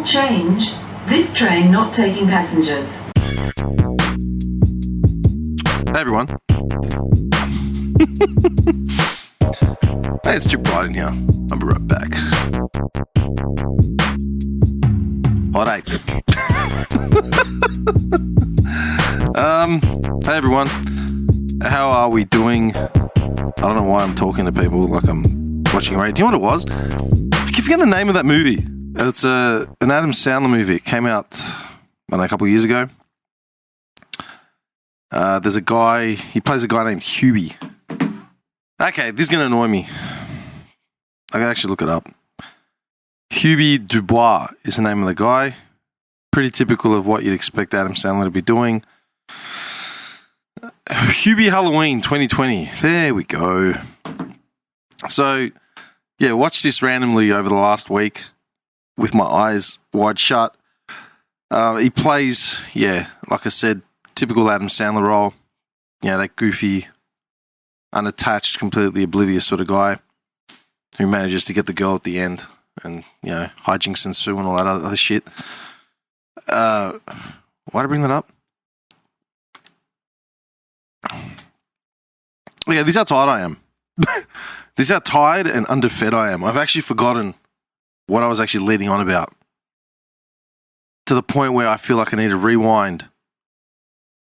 Change. This train not taking passengers. Hey everyone. Hey, it's too bright in here. I'll be right back. Alright. Hey everyone. How are we doing? I don't know why I'm talking to people like I'm watching a radio. Do you know what it was? I keep forgetting the name of that movie. It's an Adam Sandler movie. It came out, a couple of years ago. There's a guy, he plays a guy named Hubie. Okay, this is going to annoy me. I can actually look it up. Hubie Dubois is the name of the guy. Pretty typical of what you'd expect Adam Sandler to be doing. Hubie Halloween 2020. There we go. So, yeah, watched this randomly over the last week with my eyes wide shut. He plays, like I said, typical Adam Sandler role. That goofy, unattached, completely oblivious sort of guy who manages to get the girl at the end and, hijinks ensue and all that other shit. Why'd I bring that up? Yeah, this is how tired I am. This is how tired and underfed I am. I've actually forgotten what I was actually leading on about. To the point where I feel like I need to rewind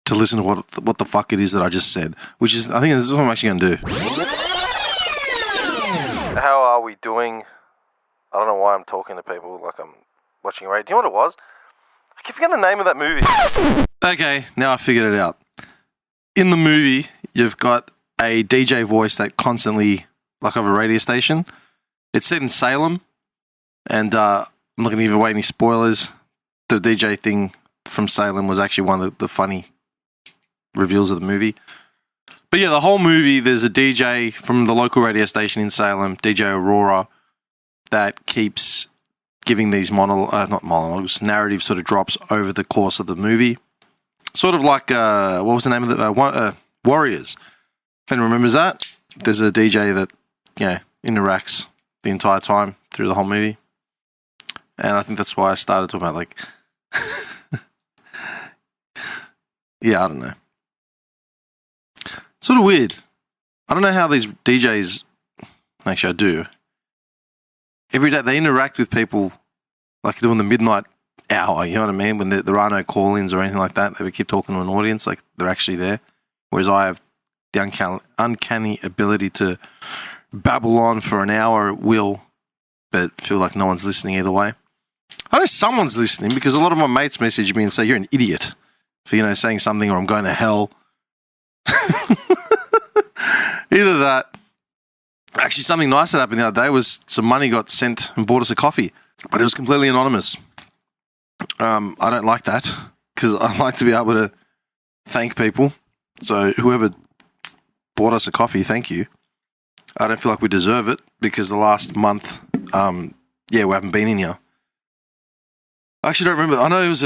to listen to what the fuck it is that I just said. Which is, I think this is what I'm actually going to do. How are we doing? I don't know why I'm talking to people like I'm watching a radio. Do you know what it was? I keep forgetting the name of that movie. Okay, now I figured it out. In the movie, you've got a DJ voice that constantly, like of a radio station. It's set in Salem, and I'm not going to give away any spoilers. The DJ thing from Salem was actually one of the funny reveals of the movie. But yeah, the whole movie, there's a DJ from the local radio station in Salem, DJ Aurora, that keeps giving these narrative sort of drops over the course of the movie. Sort of like, what was the name of the, Warriors. If anyone remembers that, there's a DJ that, interacts the entire time through the whole movie. And I think that's why I started talking about, I don't know. Sort of weird. I don't know how these DJs, actually I do. Every day they interact with people like doing the midnight hour, you know what I mean? When there are no call-ins or anything like that, they would keep talking to an audience like they're actually there. Whereas I have the uncanny ability to babble on for an hour at will, but feel like no one's listening either way. I know someone's listening because a lot of my mates message me and say, you're an idiot for, saying something or I'm going to hell. Either that. Actually, something nice that happened the other day was some money got sent and bought us a coffee, but it was completely anonymous. I don't like that because I like to be able to thank people. So whoever bought us a coffee, thank you. I don't feel like we deserve it because the last month, we haven't been in here. I actually don't remember. I know it was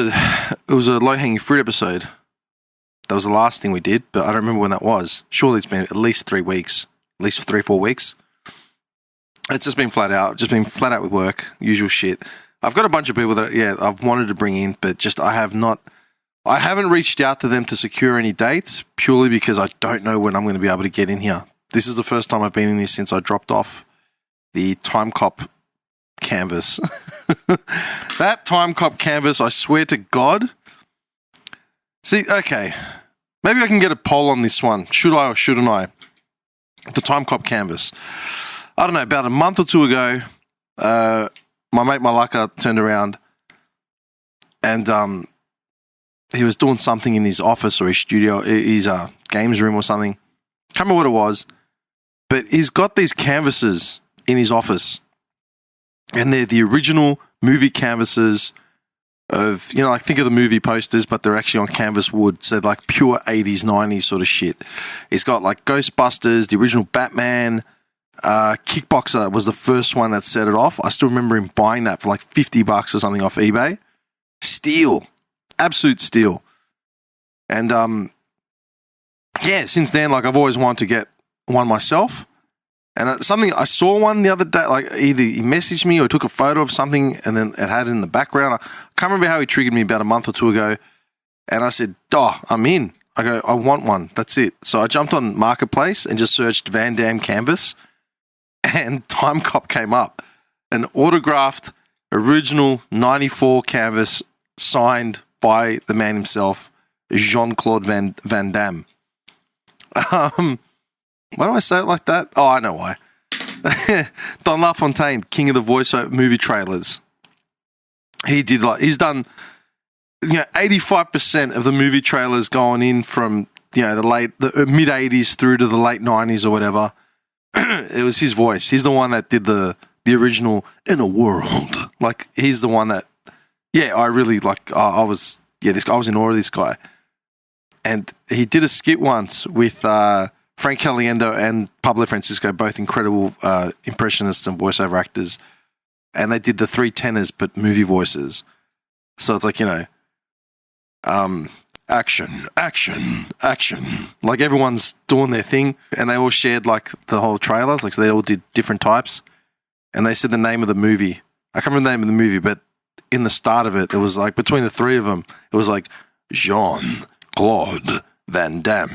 a low-hanging fruit episode. That was the last thing we did, but I don't remember when that was. Surely it's been at least 3 weeks, at least 3-4 weeks. It's just been flat out with work, usual shit. I've got a bunch of people that, I've wanted to bring in, but just I haven't reached out to them to secure any dates purely because I don't know when I'm going to be able to get in here. This is the first time I've been in here since I dropped off the Time Cop canvas. That Time Cop canvas, I swear to God. See, okay. Maybe I can get a poll on this one. Should I or shouldn't I? The Time Cop canvas. I don't know, about a month or two ago, my mate Malaka turned around and he was doing something in his office or his studio, his games room or something. Can't remember what it was, but he's got these canvases in his office and they're the original movie canvases of, think of the movie posters, but they're actually on canvas wood. So like pure 80s, 90s sort of shit. He's got like Ghostbusters, the original Batman, Kickboxer was the first one that set it off. I still remember him buying that for like $50 or something off eBay. Steal. Absolute steal. And, since then, like I've always wanted to get one myself. And something I saw one the other day, like either he messaged me or took a photo of something, and then it had it in the background. I can't remember how he triggered me about a month or two ago, and I said, "Oh, I'm in." I go, "I want one. That's it." So I jumped on Marketplace and just searched Van Damme canvas, and Time Cop came up, an autographed original '94 canvas signed by the man himself, Jean-Claude Van Damme. Why do I say it like that? Oh, I know why. Don LaFontaine, king of the voiceover movie trailers. He's done 85% of the movie trailers going in from the mid 80s through to the late 90s or whatever. It was his voice. He's the one that did the original In a World. Like, he's the one that, I really like. I was in awe of this guy. And he did a skit once with Frank Caliendo and Pablo Francisco, both incredible impressionists and voiceover actors. And they did the three tenors, but movie voices. So it's like, action, action, action. Like, everyone's doing their thing. And they all shared, like, the whole trailer. Like, so they all did different types. And they said the name of the movie. I can't remember the name of the movie, but in the start of it, it was like, between the three of them, it was like, Jean-Claude Van Damme.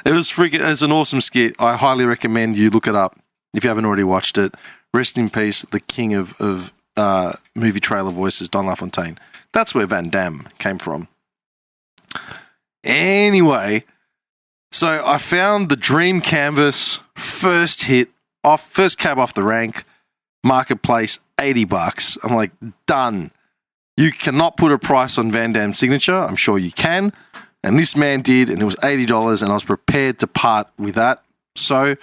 It's an awesome skit. I highly recommend you look it up if you haven't already watched it. Rest in peace, the king of movie trailer voices, Don LaFontaine. That's where Van Damme came from. Anyway, so I found the dream canvas, first cab off the rank, Marketplace, $80. I'm like, done. You cannot put a price on Van Damme's signature. I'm sure you can. And this man did, and it was $80, and I was prepared to part with that. So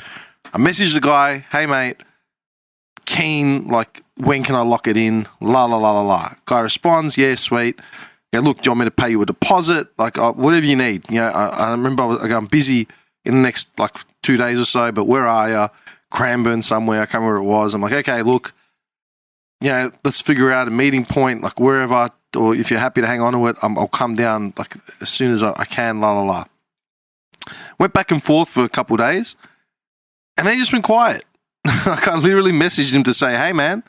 I messaged the guy, "Hey, mate, keen, like, when can I lock it in? La, la, la, la, la." Guy responds, "Yeah, sweet. Yeah, look, do you want me to pay you a deposit? Like, whatever you need." I remember I'm busy in the next, 2 days or so, but where are you? Cranbourne somewhere. I can't remember where it was. I'm like, okay, look, let's figure out a meeting point, like wherever, or if you're happy to hang on to it, I'll come down like as soon as I can, la la la. Went back and forth for a couple of days, and they just been quiet. Like, I literally messaged him to say, "Hey man,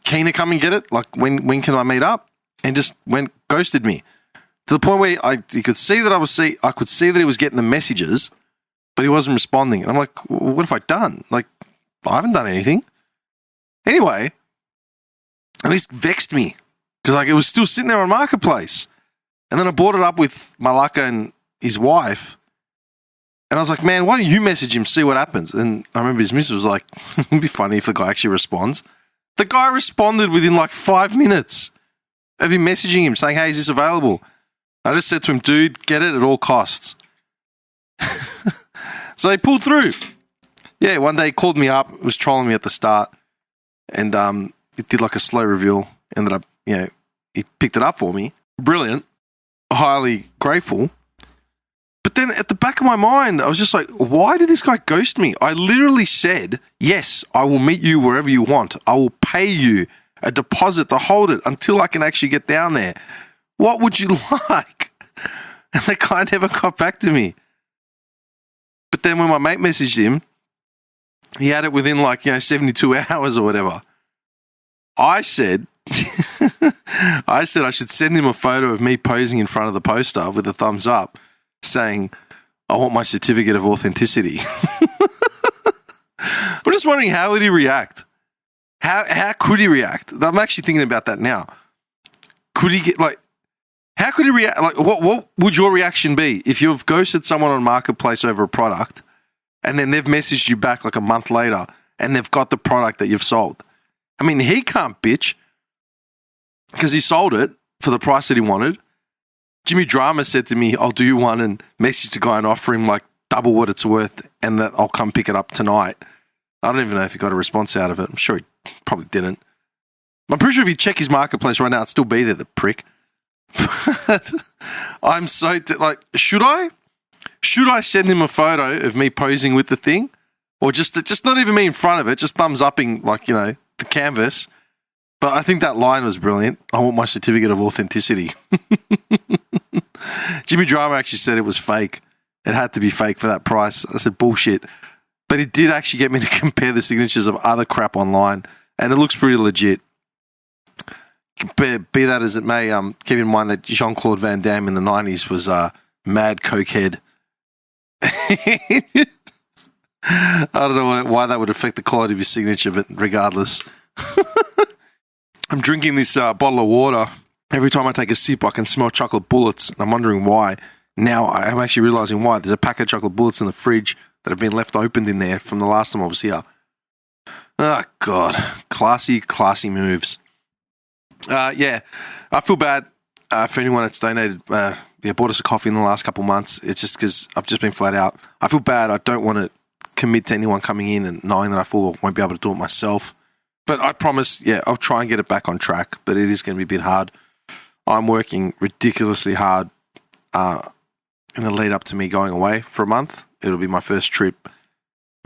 keen to come and get it? Like, when can I meet up?" And just ghosted me to the point where you could see that I could see that he was getting the messages, but he wasn't responding. And I'm like, well, what have I done? Like, I haven't done anything. Anyway, and this vexed me because it was still sitting there on Marketplace. And then I brought it up with Malaka and his wife. And I was like, "Man, why don't you message him, see what happens?" And I remember his missus was like, "It'd be funny if the guy actually responds." The guy responded within 5 minutes of him messaging him saying, "Hey, is this available?" I just said to him, "Dude, get it at all costs." So he pulled through. Yeah, one day he called me up, was trolling me at the start, and it did a slow reveal. Ended up, he picked it up for me. Brilliant. Highly grateful. But then at the back of my mind, I was just like, why did this guy ghost me? I literally said, "Yes, I will meet you wherever you want. I will pay you a deposit to hold it until I can actually get down there. What would you like?" And the guy never got back to me. But then when my mate messaged him, he had it within 72 hours or whatever. I said, I should send him a photo of me posing in front of the poster with a thumbs up saying, "I want my certificate of authenticity." I'm just wondering, how would he react? How could he react? I'm actually thinking about that now. Could he get how could he react? What would your reaction be if you've ghosted someone on Marketplace over a product and then they've messaged you back a month later and they've got the product that you've sold? I mean, he can't bitch because he sold it for the price that he wanted. Jimmy Drama said to me, "I'll do you one," and messaged the guy and offer him double what it's worth and that I'll come pick it up tonight. I don't even know if he got a response out of it. I'm sure he probably didn't. I'm pretty sure if you check his Marketplace right now, it'd still be there, the prick. But I'm so should I send him a photo of me posing with the thing, or just not even me in front of it, just thumbs upping the canvas? But I think that line was brilliant. "I want my certificate of authenticity." Jimmy Drama actually said it was fake, It had to be fake for that price. I said, bullshit. But it did actually get me to compare the signatures of other crap online, and it looks pretty legit. Be that as it may, keep in mind that Jean-Claude Van Damme in the 90s was mad cokehead. I don't know why that would affect the quality of your signature, but regardless. I'm drinking this bottle of water. Every time I take a sip, I can smell chocolate bullets, and I'm wondering why. Now I'm actually realising why. There's a pack of chocolate bullets in the fridge that have been left opened in there from the last time I was here. Oh, God. Classy moves. Yeah, I feel bad for anyone that's donated, bought us a coffee in the last couple months. It's just because I've just been flat out. I feel bad. I don't want to commit to anyone coming in and knowing that I won't be able to do it myself. But I promise, I'll try and get it back on track. But it is going to be a bit hard. I'm working ridiculously hard in the lead up to me going away for a month. It'll be my first trip,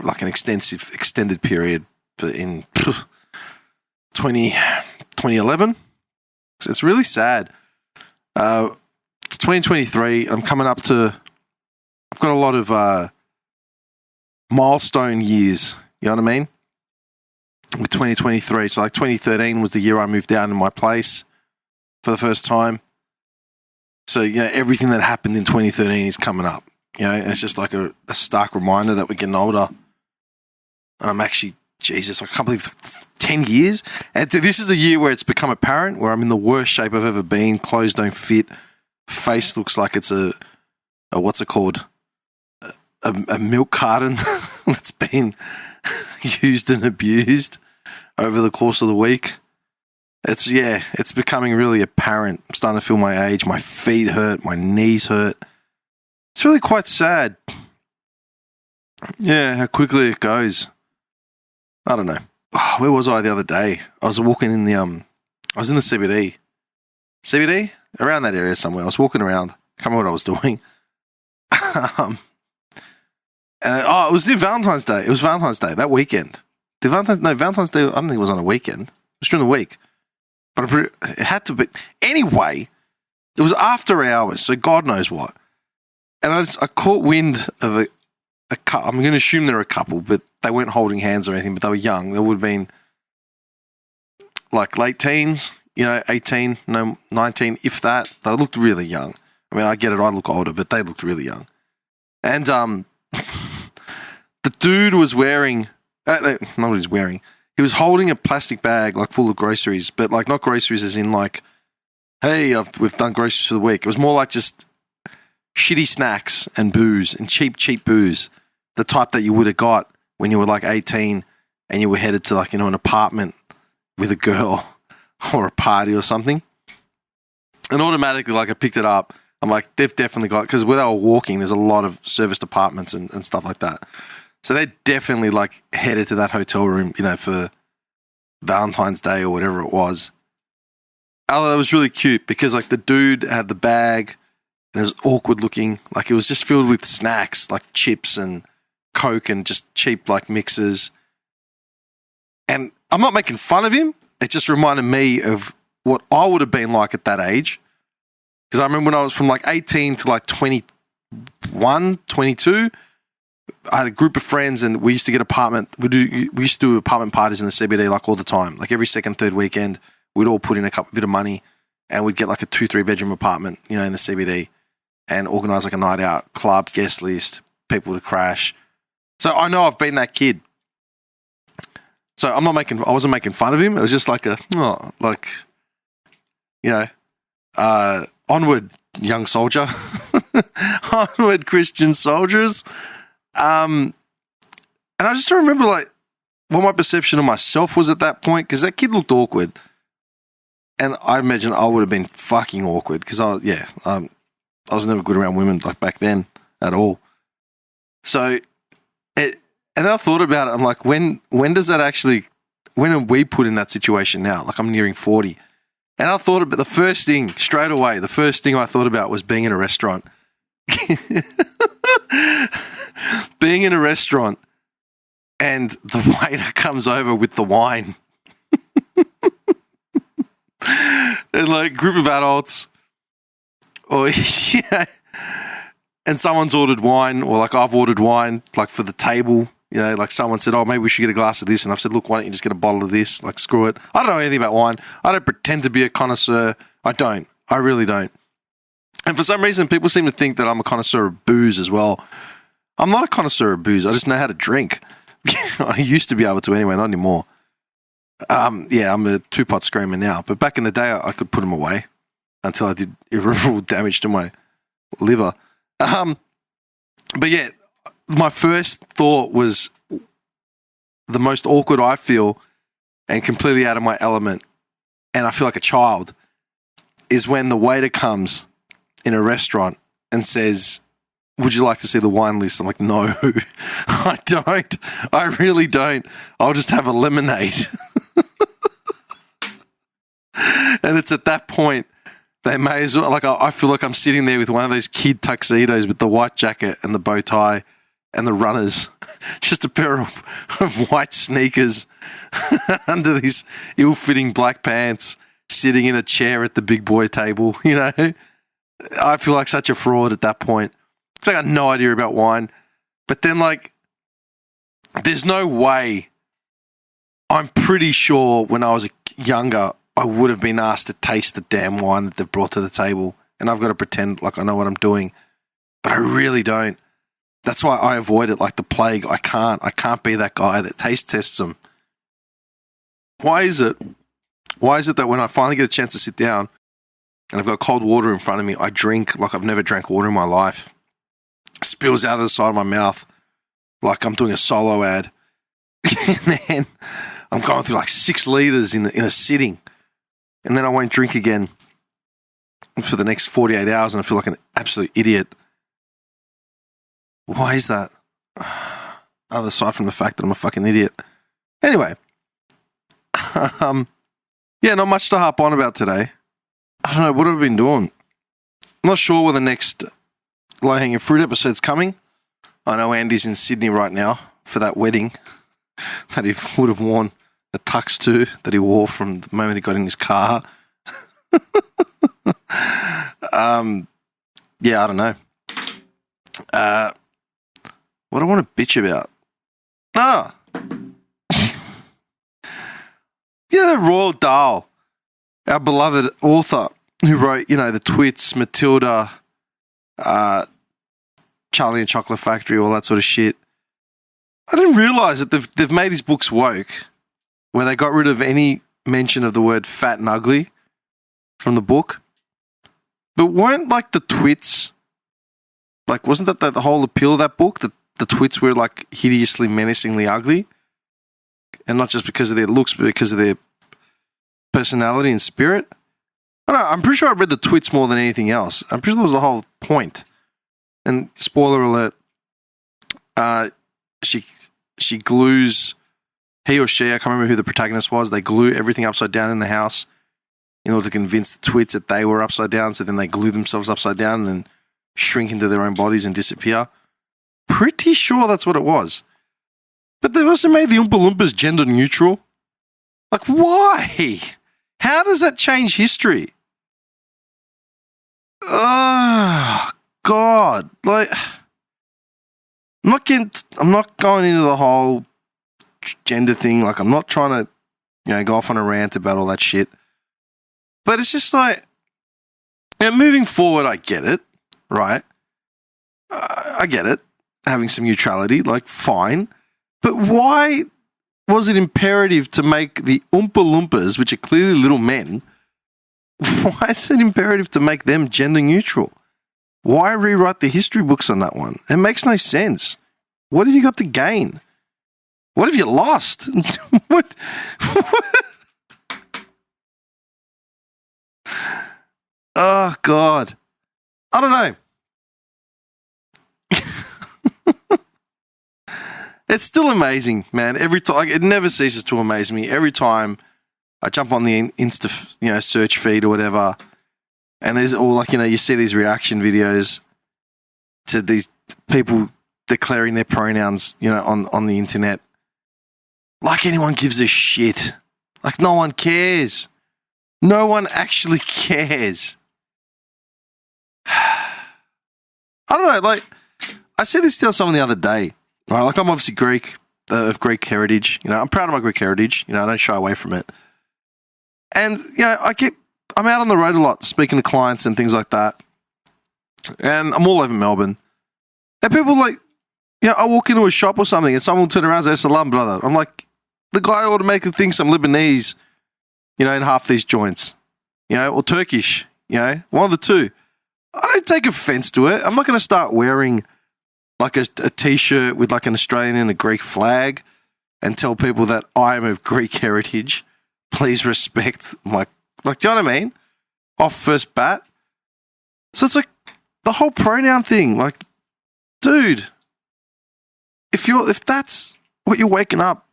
like an extended period in 2011. It's really sad. It's 2023. I'm coming up to. I've got a lot of milestone years. You know what I mean? With 2023, so like 2013 was the year I moved down in my place for the first time. So everything that happened in 2013 is coming up. And it's just like a stark reminder that we're getting older. And I'm actually, Jesus, I can't believe 10 years. And this is the year where it's become apparent, where I'm in the worst shape I've ever been. Clothes don't fit. Face looks like it's a what's it called? A milk carton that's been used and abused over the course of the week. It's becoming really apparent. I'm starting to feel my age. My feet hurt. My knees hurt. It's really quite sad. Yeah, how quickly it goes. I don't know. Where was I the other day? I was walking in the I was in the CBD. CBD? Around that area somewhere. I was walking around. I can't remember what I was doing. It was Valentine's Day. It was Valentine's Day that weekend. Valentine's Day, I don't think it was on a weekend. It was during the week. But it had to be. Anyway, it was after hours, so God knows what. And I caught wind of a couple. I'm going to assume they're a couple, but they weren't holding hands or anything, but they were young. They would have been like late teens, 18, 19, if that. They looked really young. I mean, I get it, I look older, but they looked really young. And the dude was wearing, not what he's wearing, he was holding a plastic bag like full of groceries, but like not groceries as in like, hey, we've done groceries for the week. It was more like just shitty snacks and booze and cheap booze, the type that you would have got when you were like 18 and you were headed to like, an apartment with a girl or a party or something. And automatically, like I picked it up. I'm like, they've definitely got, because where they were walking, there's a lot of serviced apartments and stuff like that. So they definitely like headed to that hotel room, for Valentine's Day or whatever it was. Oh, it was really cute because like the dude had the bag and it was awkward looking. Like it was just filled with snacks, like chips and Coke and just cheap like mixes. And I'm not making fun of him. It just reminded me of what I would have been like at that age. Because I remember when I was from like 18 to like 21, 22, I had a group of friends and we used to get we used to do apartment parties in the CBD like all the time. Like every second, third weekend, we'd all put in a bit of money and we'd get like a 2-3 bedroom apartment, in the CBD and organise like a night out, club, guest list, people to crash. So I know I've been that kid. So I wasn't making fun of him. It was just like onward, young soldier. Onward, Christian soldiers. And I just don't remember like what my perception of myself was at that point, because that kid looked awkward. And I imagine I would have been fucking awkward because I was never good around women like back then at all. So and I thought about it. I'm like, when are we put in that situation now? Like I'm nearing 40. And I thought about the first thing I thought about was being in a restaurant. Being in a restaurant and the waiter comes over with the wine. And like group of adults. Or and someone's ordered wine, or like I've ordered wine, like for the table, you know, like someone said, oh, maybe we should get a glass of this. And I've said, look, why don't you just get a bottle of this? Like, screw it. I don't know anything about wine. I don't pretend to be a connoisseur. I don't. I really don't. And for some reason, people seem to think that I'm a connoisseur of booze as well. I'm not a connoisseur of booze. I just know how to drink. I used to be able to anyway, not anymore. Yeah, I'm a two-pot screamer now. But back in the day, I could put them away until I did irreparable damage to my liver. But yeah, my first thought was the most awkward I feel and completely out of my element, and I feel like a child, is when the waiter comes in a restaurant and says, would you like to see the wine list? I'm like, no, I don't. I really don't. I'll just have a lemonade. And it's at that point, they may as well, like, I feel like I'm sitting there with one of those kid tuxedos with the white jacket and the bow tie and the runners, just a pair of white sneakers under these ill-fitting black pants, sitting in a chair at the big boy table, you know? I feel like such a fraud at that point. It's like I got no idea about wine. But then, like, there's no way, I'm pretty sure when I was younger, I would have been asked to taste the damn wine that they've brought to the table. And I've got to pretend like I know what I'm doing. But I really don't. That's why I avoid it like the plague. I can't be that guy that taste tests them. Why is it that when I finally get a chance to sit down and I've got cold water in front of me, I drink like I've never drank water in my life? Spills out of the side of my mouth like I'm doing a solo ad. And then I'm going through like 6 liters in a sitting. And then I won't drink again for the next 48 hours and I feel like an absolute idiot. Why is that? Other aside from the fact that I'm a fucking idiot. Anyway. Yeah, not much to harp on about today. I don't know, what have I been doing? I'm not sure where the next low-hanging fruit episode's coming. I know Andy's in Sydney right now for that wedding that he would have worn a tux to, that he wore from the moment he got in his car. Yeah, I don't know. What do I want to bitch about? Yeah, Roald Dahl, our beloved author who wrote, you know, The Twits, Matilda, Charlie and Chocolate Factory, all that sort of shit. I didn't realise that they've made his books woke, where they got rid of any mention of the word fat and ugly from the book. But weren't like the Twits, like wasn't that the whole appeal of that book, that the Twits were like hideously, menacingly ugly? And not just because of their looks, but because of their personality and spirit? I don't know, I'm pretty sure I read the Twits more than anything else. I'm pretty sure that was the whole point. And spoiler alert, she glues, he or she, I can't remember who the protagonist was, they glue everything upside down in the house in order to convince the Twits that they were upside down, so then they glue themselves upside down and shrink into their own bodies and disappear. Pretty sure that's what it was. But they've also made the Oompa Loompas gender neutral. Like, why? How does that change history? Oh, God. Like, I'm not going into the whole gender thing. Like, I'm not trying to, you know, go off on a rant about all that shit. But it's just like, and moving forward, I get it, right? I get it. Having some neutrality, like, fine. But why was it imperative to make the Oompa Loompas, which are clearly little men, why is it imperative to make them gender neutral? Why rewrite the history books on that one? It makes no sense. What have you got to gain? What have you lost? What? Oh, God. I don't know. It's still amazing, man. Every time, it never ceases to amaze me. Every time I jump on the Insta, you know, search feed or whatever, and there's all like, you know, you see these reaction videos to these people declaring their pronouns, you know, on the internet. Like anyone gives a shit. Like no one cares. No one actually cares. I I don't know, like, I said this to someone the other day, right? Like, I'm obviously Greek, of Greek heritage. You know, I'm proud of my Greek heritage. You know, I don't shy away from it. And, you know, I'm out on the road a lot speaking to clients and things like that. And I'm all over Melbourne. And people like, you know, I walk into a shop or something and someone will turn around and say, "Salam, brother." I'm like, the guy automatically thinks I'm Lebanese, you know, in half these joints, you know, or Turkish, you know, one of the two. I don't take offense to it. I'm not going to start wearing like a t-shirt with like an Australian and a Greek flag and tell people that I am of Greek heritage. Please respect my, like, do you know what I mean? Off first bat. So it's like the whole pronoun thing, like, dude, if that's what you're waking up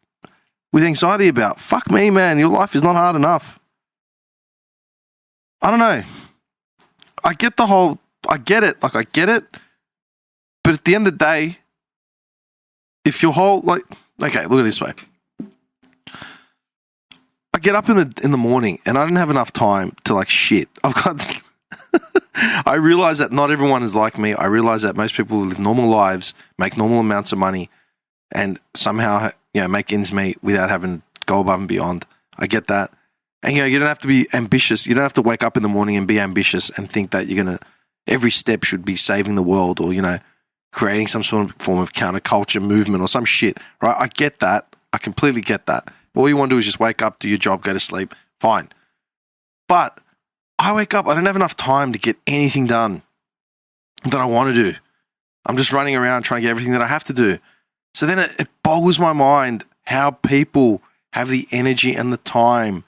with anxiety about, fuck me, man, your life is not hard enough. I don't know. I get it. Like, I get it. But at the end of the day, if your whole, like, okay, look at it this way. I get up in the morning and I don't have enough time to, like, shit. I realize that not everyone is like me. I realize that most people live normal lives, make normal amounts of money, and somehow, you know, make ends meet without having to go above and beyond. I get that. And, you know, you don't have to be ambitious. You don't have to wake up in the morning and be ambitious and think that you're going to, every step should be saving the world or, you know, creating some sort of form of counterculture movement or some shit, right? I get that. I completely get that. All you want to do is just wake up, do your job, go to sleep. Fine. But I wake up, I don't have enough time to get anything done that I want to do. I'm just running around trying to get everything that I have to do. So then it boggles my mind how people have the energy and the time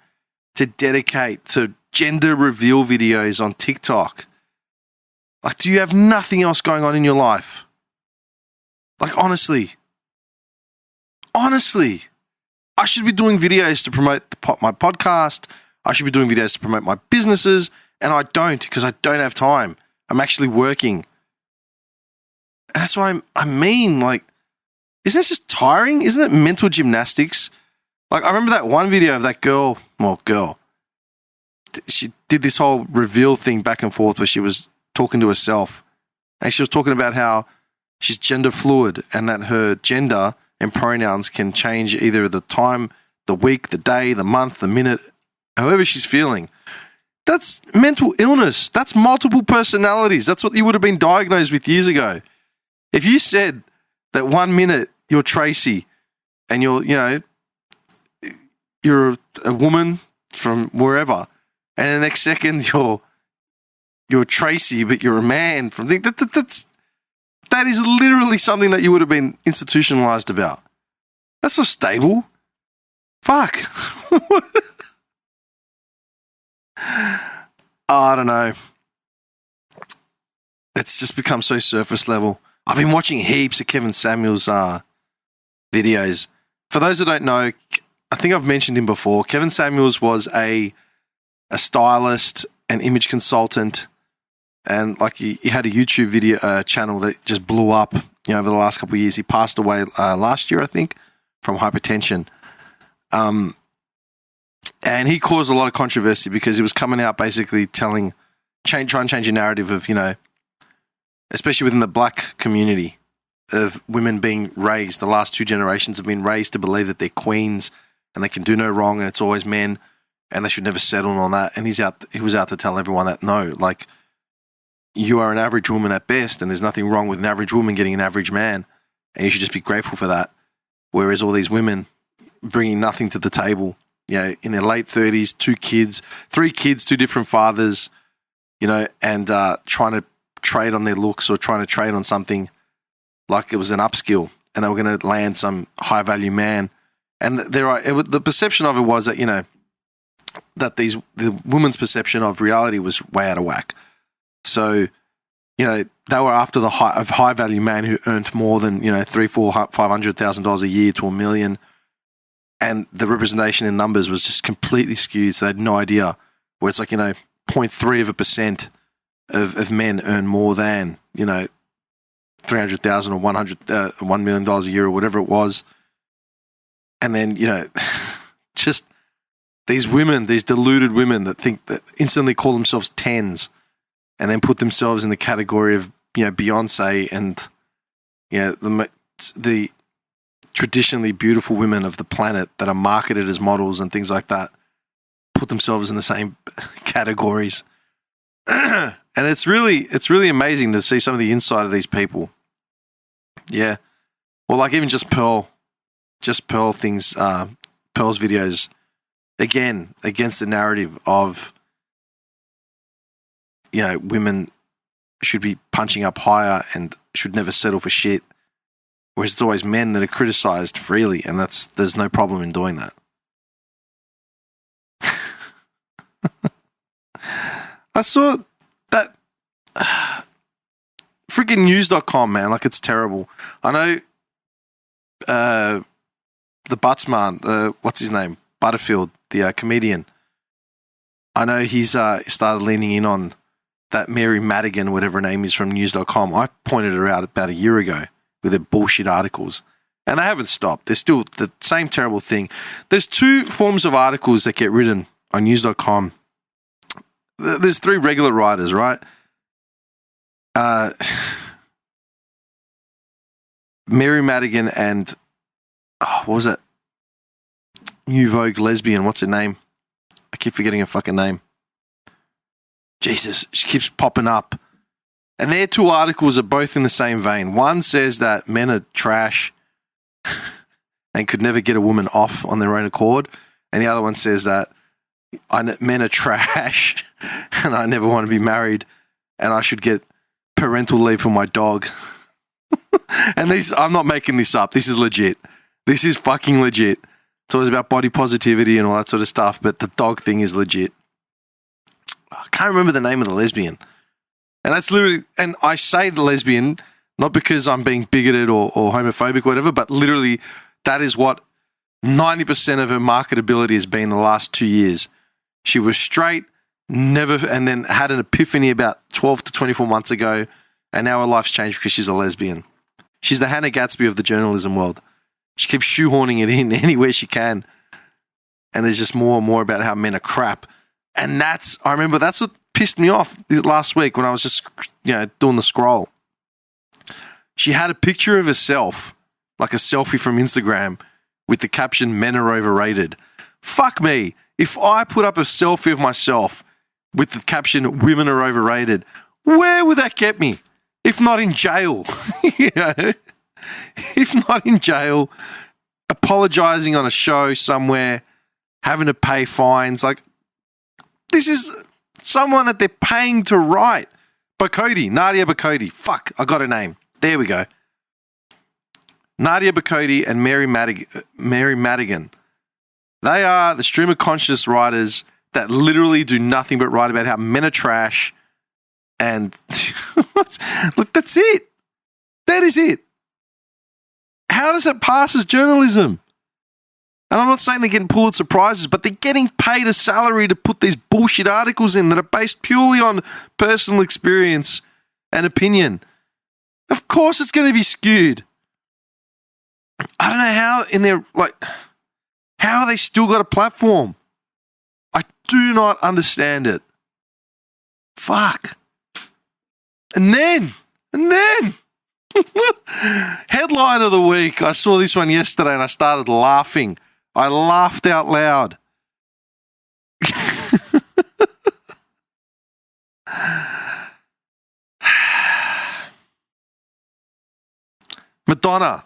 to dedicate to gender reveal videos on TikTok. Like, do you have nothing else going on in your life? Like, honestly, I should be doing videos to promote my podcast. I should be doing videos to promote my businesses, and I don't because I don't have time. I'm actually working. And that's why I mean, like, isn't this just tiring? Isn't it mental gymnastics? Like, I remember that one video of that girl. She did this whole reveal thing back and forth where she was talking to herself. And she was talking about how she's gender fluid and that her gender and pronouns can change either the time, the week, the day, the month, the minute, however she's feeling. That's mental illness. That's multiple personalities. That's what you would have been diagnosed with years ago. If you said that 1 minute you're Tracy and you're a woman from wherever, and the next second you're Tracy, but you're a man from that is literally something that you would have been institutionalized about. That's not stable. Fuck. I don't know. It's just become so surface level. I've been watching heaps of Kevin Samuels videos. For those that don't know, I think I've mentioned him before. Kevin Samuels was a stylist, an image consultant, and like he had a YouTube video channel that just blew up, you know, over the last couple of years. He passed away last year, I think, from hypertension. And he caused a lot of controversy because he was coming out basically trying to change a narrative of, you know, especially within the black community, of women being raised. The last two generations have been raised to believe that they're queens and they can do no wrong and it's always men and they should never settle on that. And he was out to tell everyone that no, like, you are an average woman at best and there's nothing wrong with an average woman getting an average man and you should just be grateful for that. Whereas all these women bringing nothing to the table, you know, in their late 30s, 3 kids, 2 different fathers, you know, and trying to trade on their looks or trying to trade on something like it was an upskill and they were going to land some high value man. And the perception of it was that, you know, that the woman's perception of reality was way out of whack. So, you know, they were after the high value man who earned more than, you know, $500,000 a year to $1 million. And the representation in numbers was just completely skewed. So they had no idea where it's like, you know, 0.3% of men earn more than, you know, $300,000 or $1 million a year or whatever it was. And then, you know, just these women, these deluded women that think that instantly call themselves 10s and then put themselves in the category of Beyonce and the traditionally beautiful women of the planet that are marketed as models and things like that put themselves in the same categories. And it's really amazing to see some of the inside of these people. Yeah. Or like even just Pearl things, Pearl's videos, again, against the narrative of, women should be punching up higher and should never settle for shit. Whereas it's always men that are criticized freely, and there's no problem in doing that. I saw that freaking news.com, man, like it's terrible. I know the Buttsman, what's his name? Butterfield, the comedian. I know he's started leaning in on that Mary Madigan, whatever her name is, from news.com. I pointed her out about a year ago with their bullshit articles. And they haven't stopped. They're still the same terrible thing. There's two forms of articles that get written on news.com. There's three regular writers, right? Mary Madigan and, what was it? New Vogue lesbian. What's her name? I keep forgetting her fucking name. Jesus, she keeps popping up. And their two articles are both in the same vein. One says that men are trash and could never get a woman off on their own accord. And the other one says that men are trash and I never want to be married and I should get parental leave for my dog. And I'm not making this up. This is legit. This is fucking legit. It's always about body positivity and all that sort of stuff, but the dog thing is legit. I can't remember the name of the lesbian. And that's literally, and I say the lesbian, not because I'm being bigoted or homophobic or whatever, but literally that is what 90% of her marketability has been the last 2 years. She was straight, never, and then had an epiphany about 12 to 24 months ago, and now her life's changed because she's a lesbian. She's the Hannah Gatsby of the journalism world. She keeps shoehorning it in anywhere she can. And there's just more and more about how men are crap. And I remember that's what pissed me off last week when I was just, doing the scroll. She had a picture of herself, like a selfie from Instagram, with the caption, "Men are overrated." Fuck me. If I put up a selfie of myself with the caption, "Women are overrated," where would that get me? If not in jail, if not in jail, apologizing on a show somewhere, having to pay fines. Like, this is someone that they're paying to write. Nadia Bakodi. Fuck, I got her name. There we go. Nadia Bakodi and Mary Madigan. They are the stream of conscious writers that literally do nothing but write about how men are trash. And look, that's it. That is it. How does it pass as journalism? And I'm not saying they're getting Pulitzer Prizes, but they're getting paid a salary to put these bullshit articles in that are based purely on personal experience and opinion. Of course it's going to be skewed. I don't know how they still got a platform. I do not understand it. Fuck. And then, headline of the week. I saw this one yesterday and I started laughing. I laughed out loud. Madonna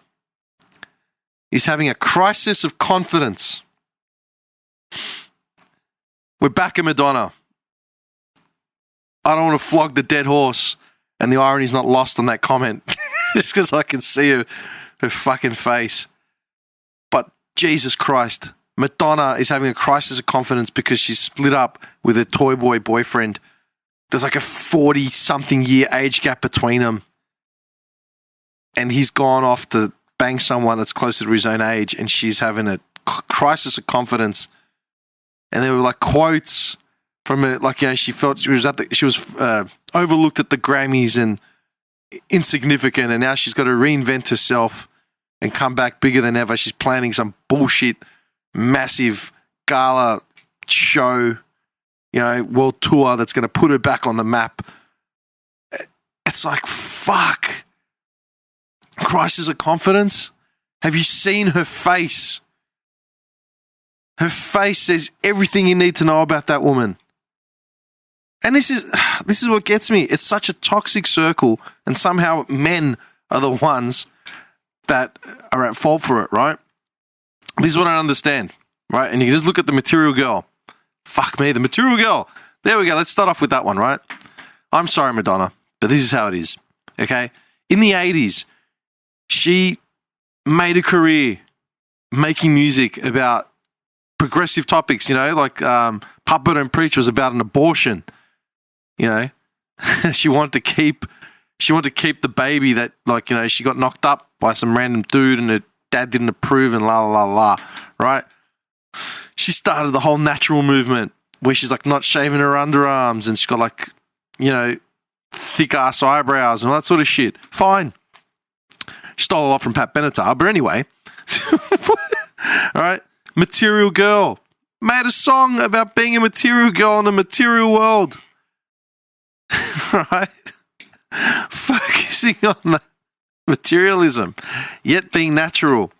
is having a crisis of confidence. We're back at Madonna. I don't want to flog the dead horse, and the irony's not lost on that comment just because I can see her fucking face. But Jesus Christ, Madonna is having a crisis of confidence because she's split up with her toy boy boyfriend. There's like a 40-something year age gap between them. And he's gone off to bang someone that's closer to his own age, and she's having a crisis of confidence. And there were like quotes from her, like, she felt she was overlooked at the Grammys and insignificant, and now she's got to reinvent herself and come back bigger than ever. She's planning some bullshit, massive gala show, world tour that's going to put her back on the map. It's like, fuck. Crisis of confidence. Have you seen her face? Her face says everything you need to know about that woman. And this is what gets me. It's such a toxic circle, and somehow men are the ones that are at fault for it, right? This is what I understand, right? And you can just look at the Material Girl. Fuck me, the Material Girl. There we go. Let's start off with that one, right? I'm sorry, Madonna, but this is how it is, okay? In the 80s, she made a career making music about progressive topics, like Papa Don't Preach was about an abortion, She wanted to keep the baby that, she got knocked up by some random dude and her dad didn't approve and la la la la, right? She started the whole natural movement where she's not shaving her underarms and she's got thick ass eyebrows and all that sort of shit. Fine. She stole a lot from Pat Benatar, but anyway, all right. Material Girl made a song about being a material girl in a material world, right? Focusing on the materialism, yet being natural.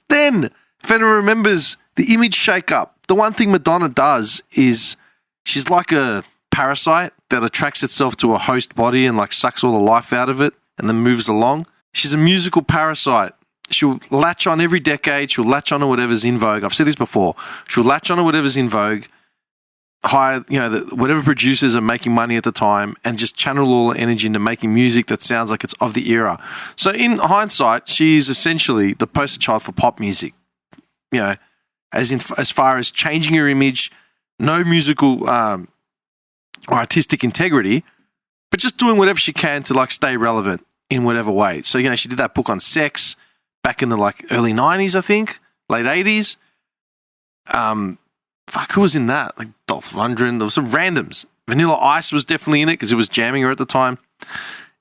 Then, if anyone remembers the image shake-up, the one thing Madonna does is she's like a parasite that attracts itself to a host body and sucks all the life out of it and then moves along. She's a musical parasite. She'll latch on every decade. She'll latch on to whatever's in vogue. I've said this before. She'll latch on to whatever's in vogue, hire, whatever producers are making money at the time, and just channel all the energy into making music that sounds like it's of the era. So in hindsight, she's essentially the poster child for pop music. As far as changing her image, no musical or artistic integrity, but just doing whatever she can to stay relevant in whatever way. So she did that book on sex back in the early 90s, I think, late 80s. Who was in that? Dolph Lundgren. There was some randoms. Vanilla Ice was definitely in it because it was jamming her at the time.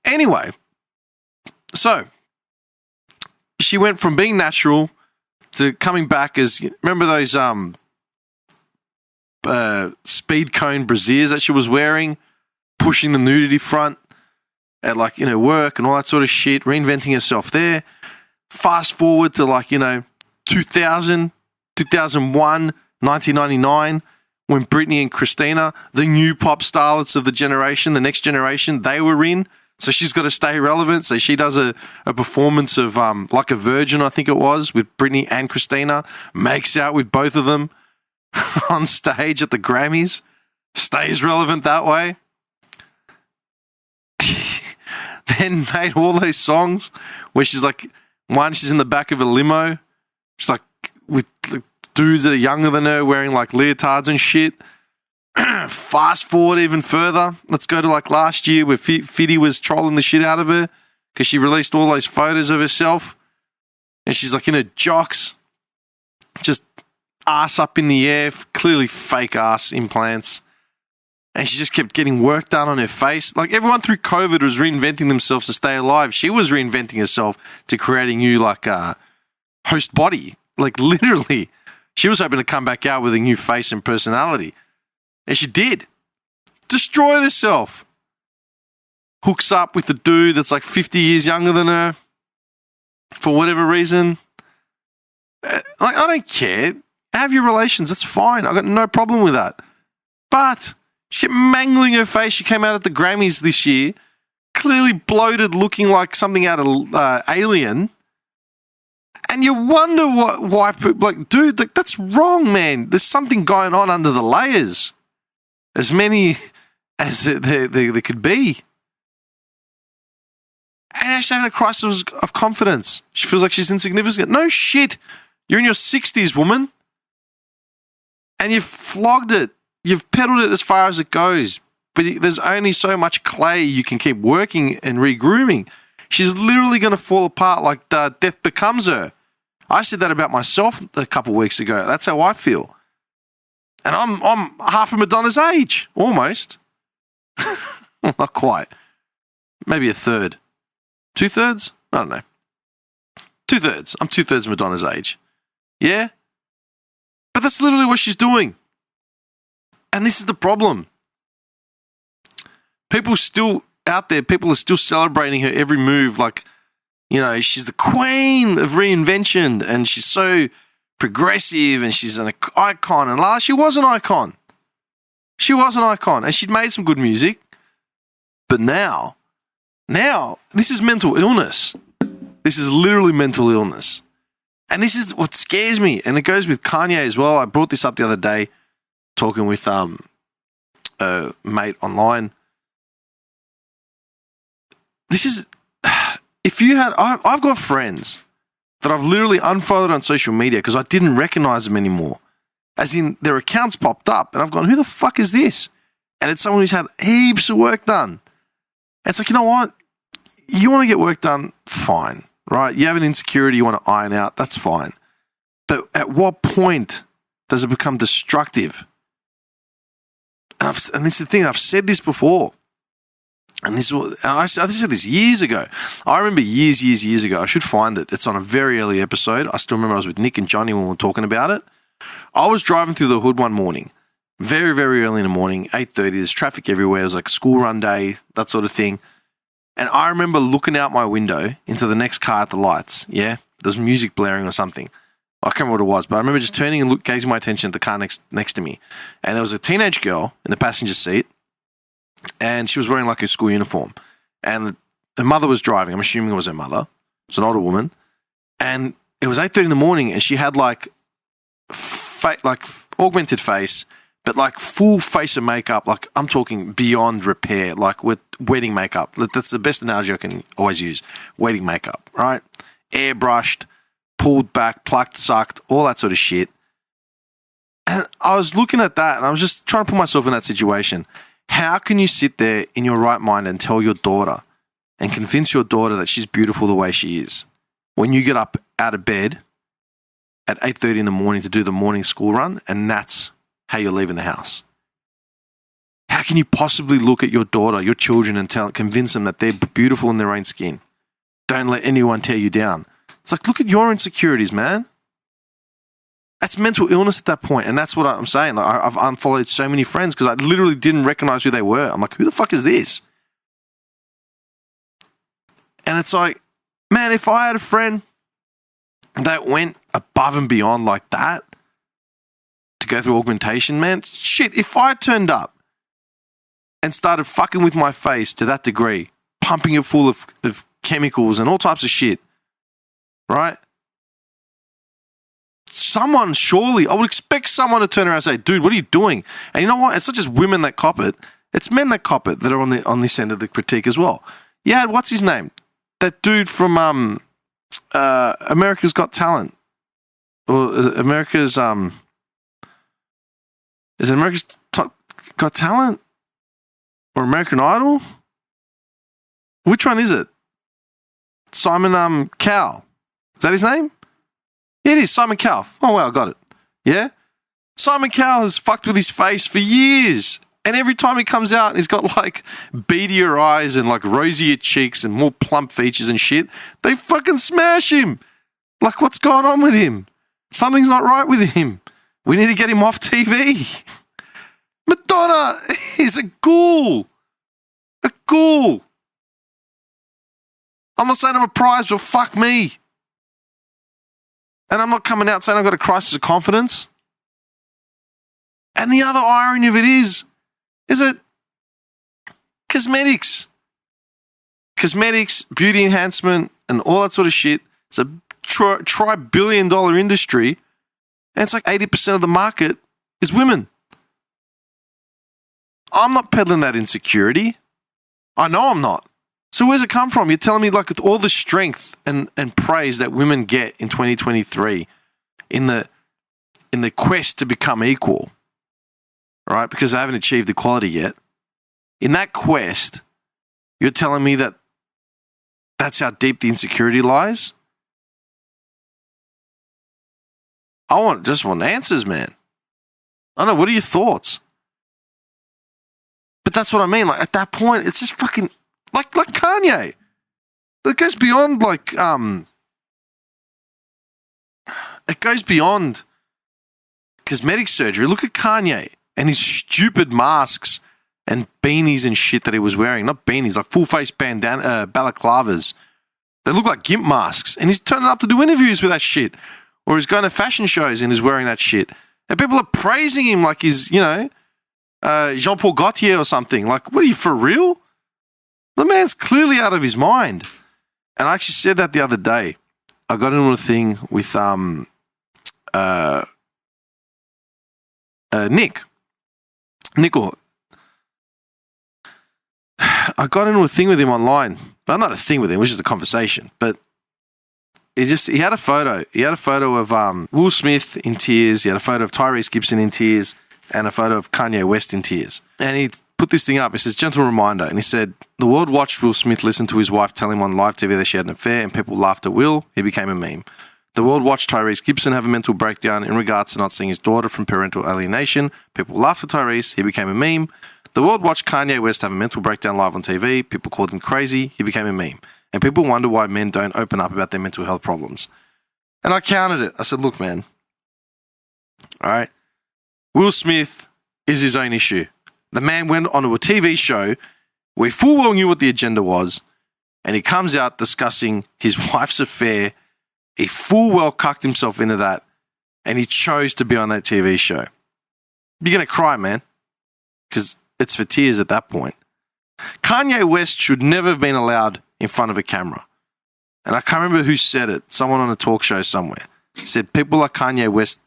Anyway, so she went from being natural to coming back as, remember those speed cone brasiers that she was wearing, pushing the nudity front at work and all that sort of shit, reinventing herself there. Fast forward to 2000, 2001, 1999, when Britney and Christina, the new pop starlets of the generation, the next generation, they were in. So she's got to stay relevant. So she does a performance of Like a Virgin, I think it was, with Britney and Christina, makes out with both of them on stage at the Grammys, stays relevant that way. Then made all those songs where she's she's in the back of a limo. She's with dudes that are younger than her wearing leotards and shit. Fast forward even further. Let's go to last year where Fiddy was trolling the shit out of her because she released all those photos of herself. And she's in her jocks, just ass up in the air, clearly fake ass implants. And she just kept getting work done on her face. Everyone through COVID was reinventing themselves to stay alive. She was reinventing herself to create a new host body. Literally, she was hoping to come back out with a new face and personality. And she did. Destroyed herself. Hooks up with the dude that's 50 years younger than her for whatever reason. I don't care. Have your relations. That's fine. I got no problem with that. But she kept mangling her face. She came out at the Grammys this year, clearly bloated, looking like something out of Alien. And you wonder why, dude, that's wrong, man. There's something going on under the layers. As many as there could be. And she's having a crisis of confidence. She feels like she's insignificant. No shit. You're in your 60s, woman. And you've flogged it. You've pedaled it as far as it goes. But there's only so much clay you can keep working and regrooming. She's literally going to fall apart like death becomes her. I said that about myself a couple of weeks ago. That's how I feel. And I'm half of Madonna's age, almost. Not quite. Maybe a third. 2/3? I don't know. 2/3. I'm 2/3 Madonna's age. Yeah? But that's literally what she's doing. And this is the problem. People still out there, people are still celebrating her every move. Like, you know, she's the queen of reinvention and she's so progressive and she's an icon. And she was an icon. She was an icon and she'd made some good music. But now, this is mental illness. This is literally mental illness. And this is what scares me. And it goes with Kanye as well. I brought this up the other day, talking with a mate online. This is, I've got friends that I've literally unfollowed on social media because I didn't recognize them anymore. As in, their accounts popped up and I've gone, who the fuck is this? And it's someone who's had heaps of work done. And it's like, you know what? You want to get work done? Fine, right? You have an insecurity you want to iron out? That's fine. But at what point does it become destructive? And this is the thing, I've said this before. And I said this years ago. I remember years ago. I should find it. It's on a very early episode. I still remember I was with Nick and Johnny when we were talking about it. I was driving through the hood one morning, very, very early in the morning, 8:30. There's traffic everywhere. It was like school run day, that sort of thing. And I remember looking out my window into the next car at the lights. Yeah, there was music blaring or something. I can't remember what it was, but I remember just turning and gazing my attention at the car next to me. And there was a teenage girl in the passenger seat. And she was wearing like her school uniform. And her mother was driving. I'm assuming it was her mother. It's an older woman. And it was 8:30 in the morning and she had like augmented face, but like full face of makeup. Like I'm talking beyond repair, like with wedding makeup. That's the best analogy I can always use. Wedding makeup, right? Airbrushed, pulled back, plucked, sucked, all that sort of shit. And I was looking at that and I was just trying to put myself in that situation. How can you sit there in your right mind and tell your daughter and convince your daughter that she's beautiful the way she is when you get up out of bed at 8:30 in the morning to do the morning school run and that's how you're leaving the house? How can you possibly look at your daughter, your children, and convince them that they're beautiful in their own skin? Don't let anyone tear you down. It's like, look at your insecurities, man. That's mental illness at that point, and that's what I'm saying. Like, I've unfollowed so many friends because I literally didn't recognize who they were. I'm like, who the fuck is this? And it's like, man, if I had a friend that went above and beyond like that to go through augmentation, man, shit, if I turned up and started fucking with my face to that degree, pumping it full of chemicals and all types of shit, right? Someone, surely, I would expect someone to turn around and say, dude, what are you doing? And you know what? It's not just women that cop it. It's men that cop it that are on this end of the critique as well. Yeah, what's his name? That dude from America's Got Talent. Or is it America's Got Talent? Or American Idol? Which one is it? Simon Cowell. Is that his name? Yeah, it is, Simon Cowell. Oh, wow, I got it. Yeah? Simon Cowell has fucked with his face for years. And every time he comes out, he's got like beadier eyes and like rosier cheeks and more plump features and shit. They fucking smash him. Like, what's going on with him? Something's not right with him. We need to get him off TV. Madonna is a ghoul. A ghoul. I'm not saying I'm a prize, but fuck me. And I'm not coming out saying I've got a crisis of confidence. And the other irony of it is that cosmetics, beauty enhancement, and all that sort of shit is a tri-billion-dollar industry. And it's like 80% of the market is women. I'm not peddling that insecurity. I know I'm not. So where's it come from? You're telling me like with all the strength and praise that women get in 2023 in the quest to become equal, right? Because they haven't achieved equality yet. In that quest, you're telling me that that's how deep the insecurity lies? I just want answers, man. I don't know. What are your thoughts? But that's what I mean. Like at that point, it's just fucking like Kanye. It goes beyond it goes beyond cosmetic surgery. Look at Kanye and his stupid masks and beanies and shit that he was wearing. Not beanies, like full-face bandana, balaclavas. They look like gimp masks. And he's turning up to do interviews with that shit. Or he's going to fashion shows and he's wearing that shit. And people are praising him like he's, Jean-Paul Gaultier or something. Like, what are you, for real? The man's clearly out of his mind. And I actually said that the other day. I got into a thing with Nickel. I got into a thing with him online. Well, not a thing with him, it was just a conversation. But he had a photo. He had a photo of Will Smith in tears. He had a photo of Tyrese Gibson in tears and a photo of Kanye West in tears. And he put this thing up. It says, gentle reminder. And he said, the world watched Will Smith listen to his wife tell him on live TV that she had an affair and people laughed at Will. He became a meme. The world watched Tyrese Gibson have a mental breakdown in regards to not seeing his daughter from parental alienation. People laughed at Tyrese. He became a meme. The world watched Kanye West have a mental breakdown live on TV. People called him crazy. He became a meme. And people wonder why men don't open up about their mental health problems. And I countered it. I said, look, man. All right. Will Smith is his own issue. The man went onto a TV show where he full well knew what the agenda was. And he comes out discussing his wife's affair. He full well cucked himself into that. And he chose to be on that TV show. You're going to cry, man. Because it's for tears at that point. Kanye West should never have been allowed in front of a camera. And I can't remember who said it. Someone on a talk show somewhere said people like Kanye West,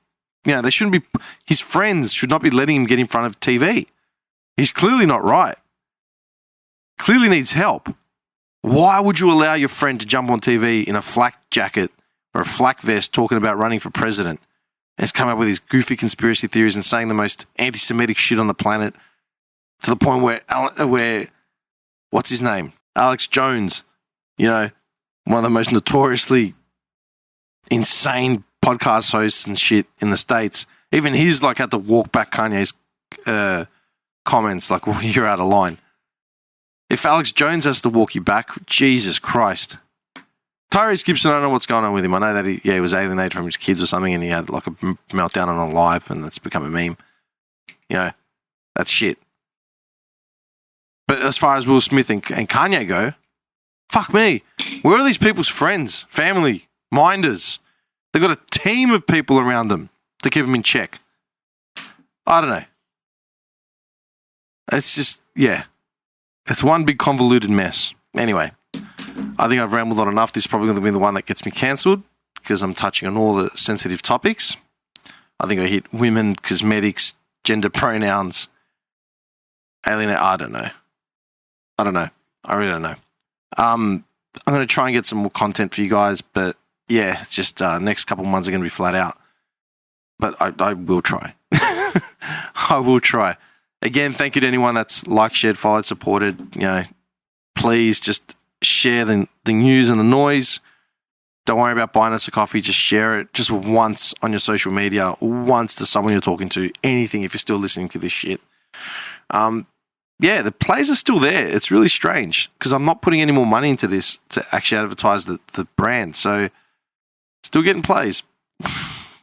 they shouldn't be, his friends should not be letting him get in front of TV. He's clearly not right. Clearly needs help. Why would you allow your friend to jump on TV in a flak jacket or a flak vest talking about running for president? And he's come up with these goofy conspiracy theories and saying the most anti-Semitic shit on the planet to the point where what's his name? Alex Jones, one of the most notoriously insane podcast hosts and shit in the States. Even he's had to walk back Kanye's comments like, well, you're out of line. If Alex Jones has to walk you back, Jesus Christ. Tyrese Gibson, I don't know what's going on with him. I know that he was alienated from his kids or something and he had like a meltdown on a live and that's become a meme. That's shit. But as far as Will Smith and Kanye go, fuck me. Where are these people's friends, family, minders? They've got a team of people around them to keep them in check. I don't know. It's just, it's one big convoluted mess. Anyway, I think I've rambled on enough. This is probably going to be the one that gets me cancelled because I'm touching on all the sensitive topics. I think I hit women, cosmetics, gender pronouns, alienate. I don't know. I really don't know. I'm going to try and get some more content for you guys, but it's just next couple of months are going to be flat out. But I will try. I will try. Again, thank you to anyone that's liked, shared, followed, supported. Please just share the news and the noise. Don't worry about buying us a coffee. Just share it just once on your social media, once to someone you're talking to, anything if you're still listening to this shit. The plays are still there. It's really strange because I'm not putting any more money into this to actually advertise the brand. So still getting plays,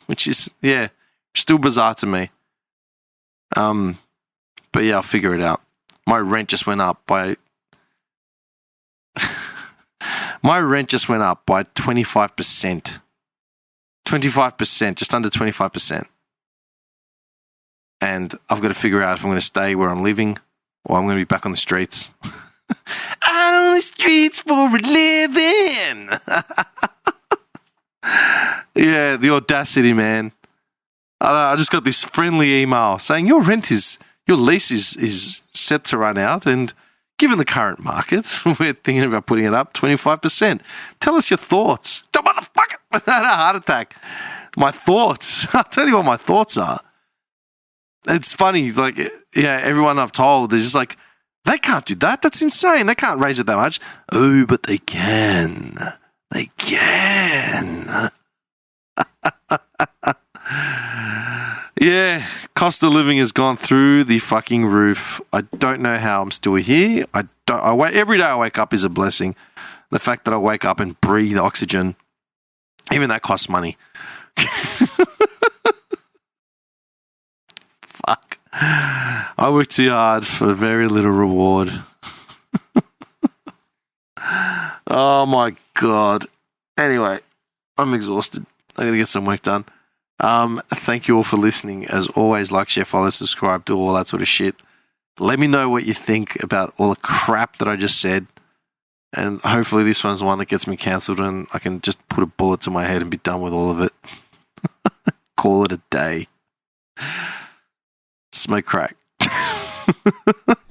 which is, still bizarre to me. But I'll figure it out. My rent just went up by 25%. 25%, just under 25%. And I've got to figure out if I'm going to stay where I'm living or I'm going to be back on the streets. Out on the streets for a living. The audacity, man. I just got this friendly email saying your lease is set to run out, and given the current market, we're thinking about putting it up 25%. Tell us your thoughts. Oh, motherfucker! I had a heart attack. My thoughts. I'll tell you what my thoughts are. It's funny, everyone I've told is just like, they can't do that. That's insane. They can't raise it that much. Oh, but they can. They can. Cost of living has gone through the fucking roof. I don't know how I'm still here. Every day I wake up is a blessing. The fact that I wake up and breathe oxygen, even that costs money. Fuck. I work too hard for very little reward. Oh my God. Anyway, I'm exhausted. I gotta get some work done. Thank you all for listening. As always, like, share, follow, subscribe, do all that sort of shit. Let me know what you think about all the crap that I just said. And hopefully this one's the one that gets me cancelled and I can just put a bullet to my head and be done with all of it. Call it a day. Smoke crack.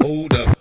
Hold up.